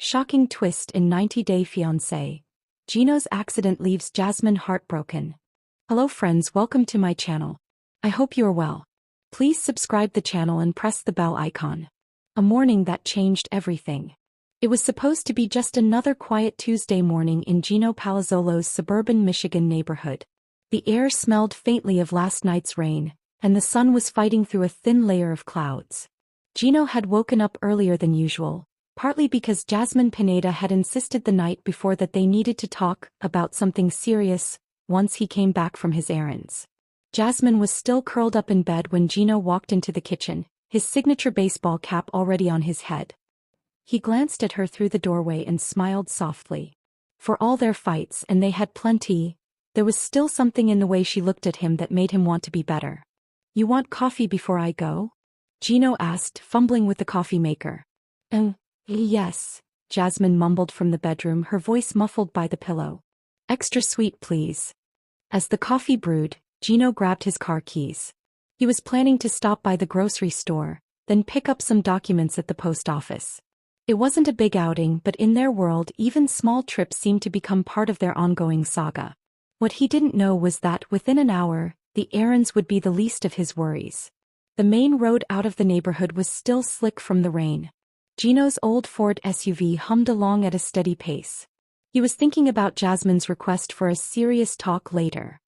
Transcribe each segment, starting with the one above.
Shocking twist in 90-Day Fiancé. Gino's accident leaves Jasmine heartbroken. Hello friends, welcome to my channel. I hope you are well. Please subscribe the channel and press the bell icon. A morning that changed everything. It was supposed to be just another quiet Tuesday morning in Gino Palazzolo's suburban Michigan neighborhood. The air smelled faintly of last night's rain, and the sun was fighting through a thin layer of clouds. Gino had woken up earlier than usual, partly because Jasmine Pineda had insisted the night before that they needed to talk about something serious once he came back from his errands. Jasmine was still curled up in bed when Gino walked into the kitchen, his signature baseball cap already on his head. He glanced at her through the doorway and smiled softly. For all their fights, and they had plenty, there was still something in the way she looked at him that made him want to be better. "You want coffee before I go?" Gino asked, fumbling with the coffee maker. Yes, Jasmine mumbled from the bedroom, her voice muffled by the pillow. "Extra sweet, please." As the coffee brewed, Gino grabbed his car keys. He was planning to stop by the grocery store, then pick up some documents at the post office. It wasn't a big outing, but in their world even small trips seemed to become part of their ongoing saga. What he didn't know was that within an hour, the errands would be the least of his worries. The main road out of the neighborhood was still slick from the rain. Gino's old Ford SUV hummed along at a steady pace. He was thinking about Jasmine's request for a serious talk later,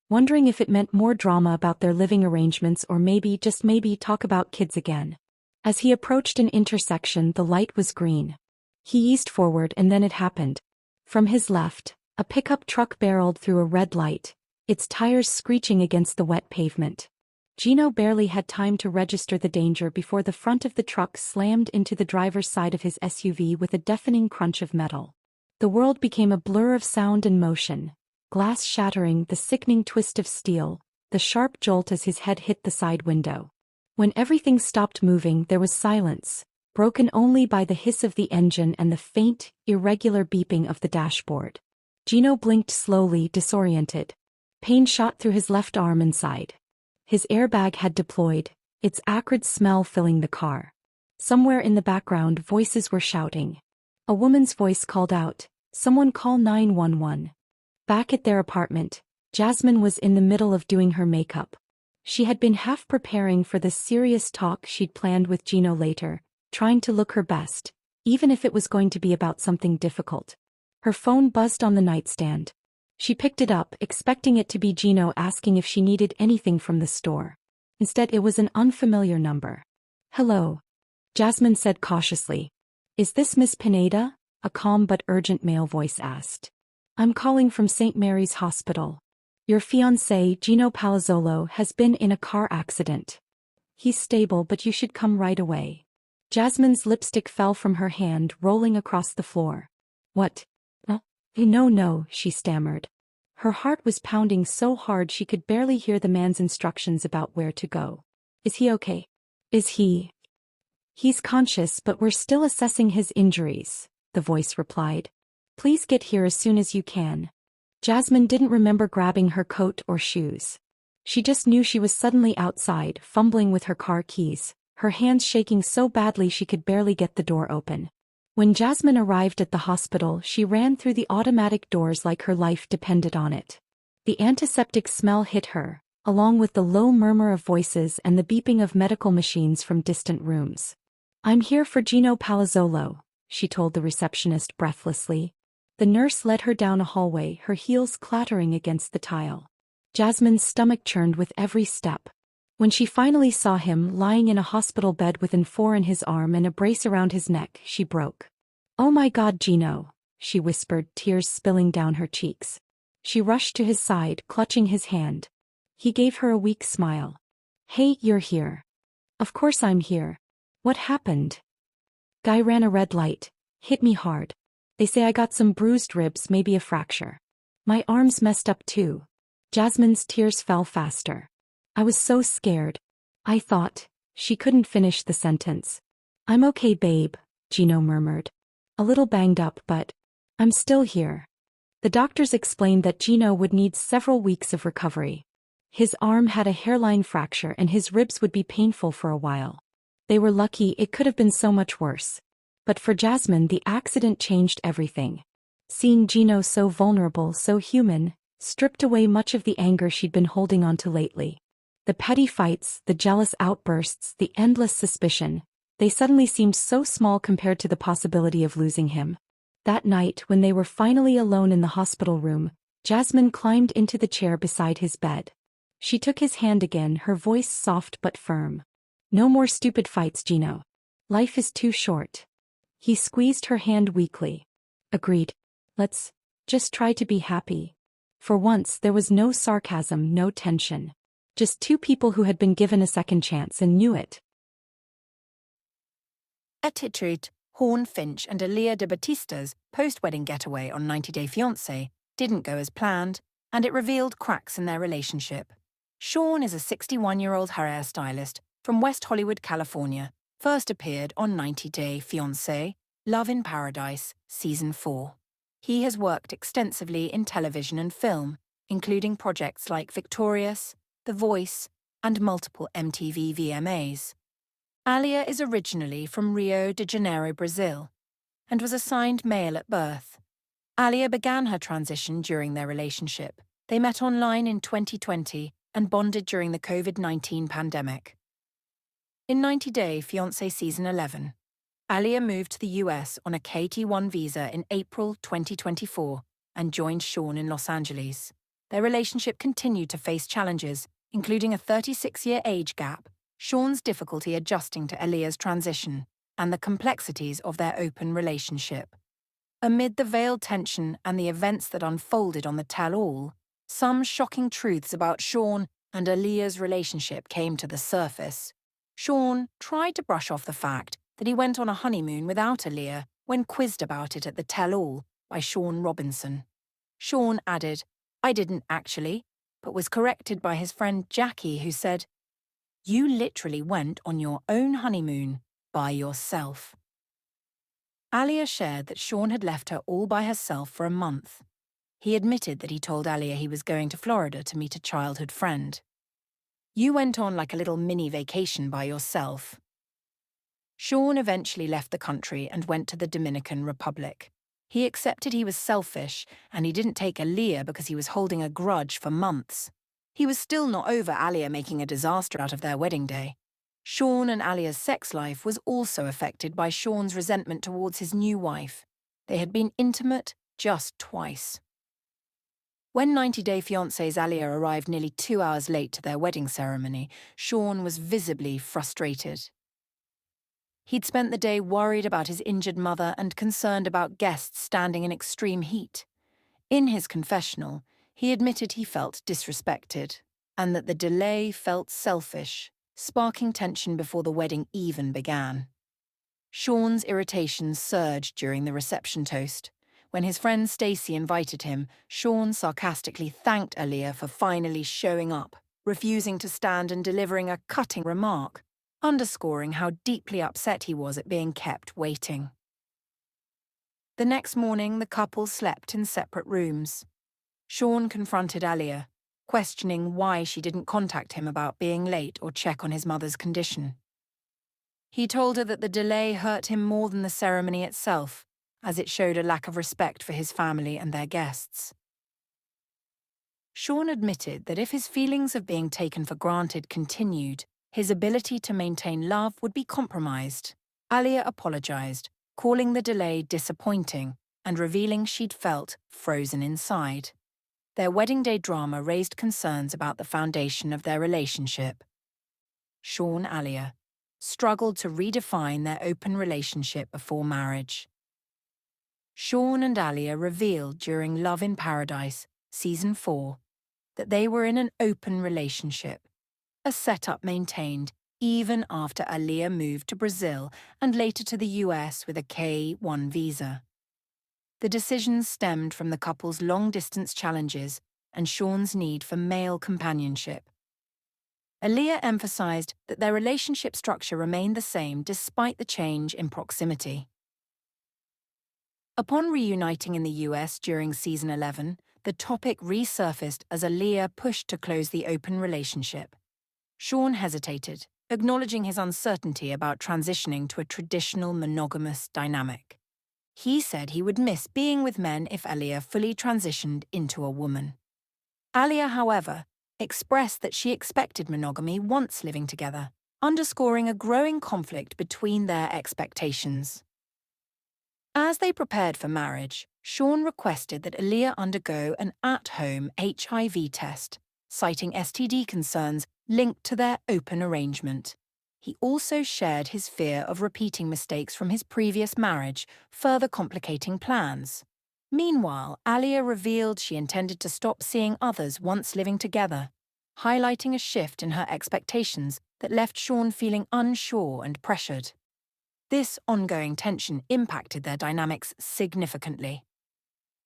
wondering if it meant more drama about their living arrangements or maybe, just maybe, talk about kids again. As he approached an intersection, the light was green. He eased forward and then it happened. From his left, a pickup truck barreled through a red light, its tires screeching against the wet pavement. Gino barely had time to register the danger before the front of the truck slammed into the driver's side of his SUV with a deafening crunch of metal. The world became a blur of sound and motion, glass shattering, the sickening twist of steel, the sharp jolt as his head hit the side window. When everything stopped moving, there was silence, broken only by the hiss of the engine and the faint, irregular beeping of the dashboard. Gino blinked slowly, disoriented. Pain shot through his left arm and side. His airbag had deployed, its acrid smell filling the car. Somewhere in the background, voices were shouting. A woman's voice called out, "Someone call 911." Back at their apartment, Jasmine was in the middle of doing her makeup. She had been half preparing for the serious talk she'd planned with Gino later, trying to look her best, even if it was going to be about something difficult. Her phone buzzed on the nightstand. She picked it up, expecting it to be Gino asking if she needed anything from the store. Instead, it was an unfamiliar number. "Hello," Jasmine said cautiously. "Is this Miss Pineda?" a calm but urgent male voice asked. "I'm calling from St. Mary's Hospital. Your fiancé, Gino Palazzolo, has been in a car accident. He's stable, but you should come right away." Jasmine's lipstick fell from her hand, rolling across the floor. "What? No, she stammered. Her heart was pounding so hard she could barely hear the man's instructions about where to go. "Is he okay?" "Is he?" "He's conscious, but we're still assessing his injuries," the voice replied. "Please get here as soon as you can." Jasmine didn't remember grabbing her coat or shoes. She just knew she was suddenly outside, fumbling with her car keys, her hands shaking so badly she could barely get the door open. When Jasmine arrived at the hospital, she ran through the automatic doors like her life depended on it. The antiseptic smell hit her, along with the low murmur of voices and the beeping of medical machines from distant rooms. "I'm here for Gino Palazzolo," she told the receptionist breathlessly. The nurse led her down a hallway, her heels clattering against the tile. Jasmine's stomach churned with every step. When she finally saw him lying in a hospital bed with an IV in his arm and a brace around his neck, she broke. "Oh my God, Gino," she whispered, tears spilling down her cheeks. She rushed to his side, clutching his hand. He gave her a weak smile. "Hey, you're here." "Of course I'm here. What happened?" "Guy ran a red light, hit me hard. They say I got some bruised ribs, maybe a fracture. My arm's messed up too." Jasmine's tears fell faster. "I was so scared. I thought..." She couldn't finish the sentence. "I'm okay, babe," Gino murmured. "A little banged up, but I'm still here." The doctors explained that Gino would need several weeks of recovery. His arm had a hairline fracture and his ribs would be painful for a while. They were lucky, it could have been so much worse. But for Jasmine, the accident changed everything. Seeing Gino so vulnerable, so human, stripped away much of the anger she'd been holding on to lately. The petty fights, the jealous outbursts, the endless suspicion, they suddenly seemed so small compared to the possibility of losing him. That night, when they were finally alone in the hospital room, Jasmine climbed into the chair beside his bed. She took his hand again, her voice soft but firm. "No more stupid fights, Gino. Life is too short." He squeezed her hand weakly. "Agreed. Let's just try to be happy." For once, there was no sarcasm, no tension. Just two people who had been given a second chance and knew it. Attitude, Horn Finch and Aliyia de Batista's post-wedding getaway on 90 Day Fiancé didn't go as planned, and it revealed cracks in their relationship. Sean is a 61-year-old hairstylist from West Hollywood, California, first appeared on 90 Day Fiancé, Love in Paradise, Season 4. He has worked extensively in television and film, including projects like Victorious, The Voice, and multiple MTV VMAs. Aliyia is originally from Rio de Janeiro, Brazil, and was assigned male at birth. Aliyia began her transition during their relationship. They met online in 2020 and bonded during the COVID-19 pandemic. In 90 Day Fiancé Season 11, Aliyia moved to the US on a KT1 visa in April 2024 and joined Sean in Los Angeles. Their relationship continued to face challenges, including a 36-year age gap, Sean's difficulty adjusting to Aliyya's transition, and the complexities of their open relationship. Amid the veiled tension and the events that unfolded on the tell-all, some shocking truths about Sean and Aliyya's relationship came to the surface. Sean tried to brush off the fact that he went on a honeymoon without Aliyia when quizzed about it at the tell-all by Sean Robinson. Sean added, "I didn't actually," but was corrected by his friend Jackie, who said, "You literally went on your own honeymoon by yourself." Aliyia shared that Sean had left her all by herself for a month. He admitted that he told Aliyia he was going to Florida to meet a childhood friend. "You went on like a little mini vacation by yourself." Sean eventually left the country and went to the Dominican Republic. He accepted he was selfish and he didn't take Aliyia because he was holding a grudge for months. He was still not over Aliyia making a disaster out of their wedding day. Sean and Aliyya's sex life was also affected by Sean's resentment towards his new wife. They had been intimate just twice. When 90 Day Fiancé's Aliyia arrived nearly 2 hours late to their wedding ceremony, Sean was visibly frustrated. He'd spent the day worried about his injured mother and concerned about guests standing in extreme heat. In his confessional, he admitted he felt disrespected, and that the delay felt selfish, sparking tension before the wedding even began. Sean's irritation surged during the reception toast. When his friend Stacey invited him, Sean sarcastically thanked Aliyia for finally showing up, refusing to stand and delivering a cutting remark, underscoring how deeply upset he was at being kept waiting. The next morning, the couple slept in separate rooms. Sean confronted Aliyia, questioning why she didn't contact him about being late or check on his mother's condition. He told her that the delay hurt him more than the ceremony itself, as it showed a lack of respect for his family and their guests. Sean admitted that if his feelings of being taken for granted continued, his ability to maintain love would be compromised. Aliyia apologized, calling the delay disappointing and revealing she'd felt frozen inside. Their wedding day drama raised concerns about the foundation of their relationship. Sha and Aliyia struggled to redefine their open relationship before marriage. Sean and Aliyia revealed during Love in Paradise, Season 4, that they were in an open relationship, a setup maintained even after Aliyia moved to Brazil and later to the US with a K-1 visa. The decision stemmed from the couple's long-distance challenges and Sean's need for male companionship. Aliyia emphasized that their relationship structure remained the same despite the change in proximity. Upon reuniting in the US during Season 11, the topic resurfaced as Aliyia pushed to close the open relationship. Sean hesitated, acknowledging his uncertainty about transitioning to a traditional monogamous dynamic. He said he would miss being with men if Aliyia fully transitioned into a woman. Aliyia, however, expressed that she expected monogamy once living together, underscoring a growing conflict between their expectations. As they prepared for marriage, Sean requested that Aliyia undergo an at-home HIV test, citing STD concerns linked to their open arrangement. He also shared his fear of repeating mistakes from his previous marriage, further complicating plans. Meanwhile, Aliyia revealed she intended to stop seeing others once living together, highlighting a shift in her expectations that left Sean feeling unsure and pressured. This ongoing tension impacted their dynamics significantly.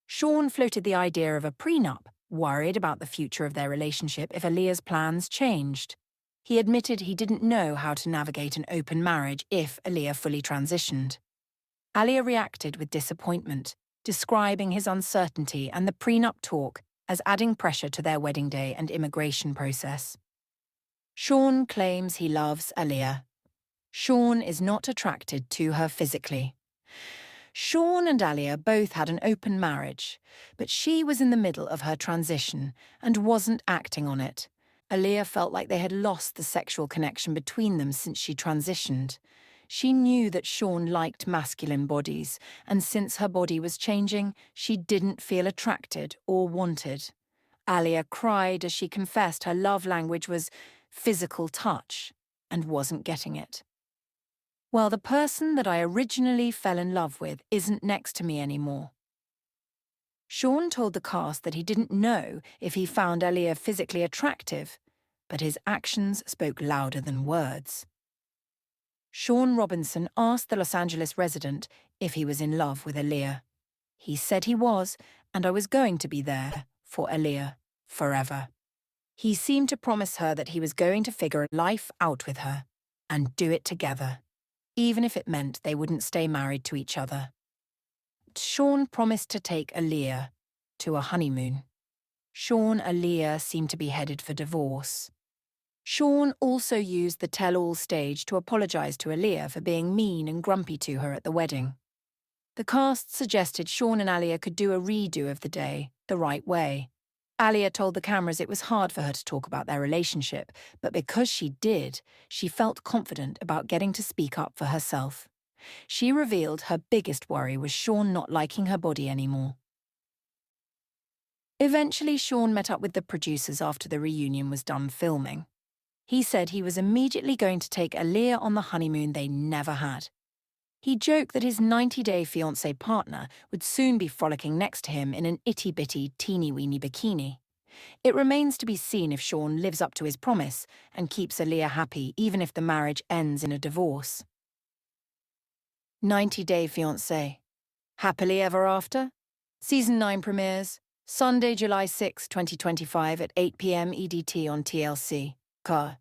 Sean floated the idea of a prenup, worried about the future of their relationship if Aliyya's plans changed. He admitted he didn't know how to navigate an open marriage if Aliyia fully transitioned. Aliyia reacted with disappointment, describing his uncertainty and the prenup talk as adding pressure to their wedding day and immigration process. Sean claims he loves Aliyia. Sean is not attracted to her physically. Sean and Aliyia both had an open marriage, but she was in the middle of her transition and wasn't acting on it. Aliyia felt like they had lost the sexual connection between them since she transitioned. She knew that Sean liked masculine bodies, and since her body was changing, she didn't feel attracted or wanted. Aliyia cried as she confessed her love language was physical touch and wasn't getting it. Well, the person that I originally fell in love with isn't next to me anymore. Sean told the cast that he didn't know if he found Aliyia physically attractive, but his actions spoke louder than words. Sean Robinson asked the Los Angeles resident if he was in love with Aliyia. He said he was, and I was going to be there for Aliyia forever. He seemed to promise her that he was going to figure life out with her and do it together, even if it meant they wouldn't stay married to each other. Sean promised to take Aliyia to a honeymoon. Sean and Aliyia seemed to be headed for divorce. Sean also used the tell-all stage to apologize to Aliyia for being mean and grumpy to her at the wedding. The cast suggested Sean and Aliyia could do a redo of the day, the right way. Aliyia told the cameras it was hard for her to talk about their relationship, but because she did, she felt confident about getting to speak up for herself. She revealed her biggest worry was Sean not liking her body anymore. Eventually, Sean met up with the producers after the reunion was done filming. He said he was immediately going to take Aliyia on the honeymoon they never had. He joked that his 90-day fiancé partner would soon be frolicking next to him in an itty-bitty, teeny-weeny bikini. It remains to be seen if Sean lives up to his promise and keeps Aliyia happy even if the marriage ends in a divorce. 90-Day Fiancé. Happily Ever After? Season 9 premieres Sunday, July 6, 2025 at 8 p.m. EDT on TLC. Car.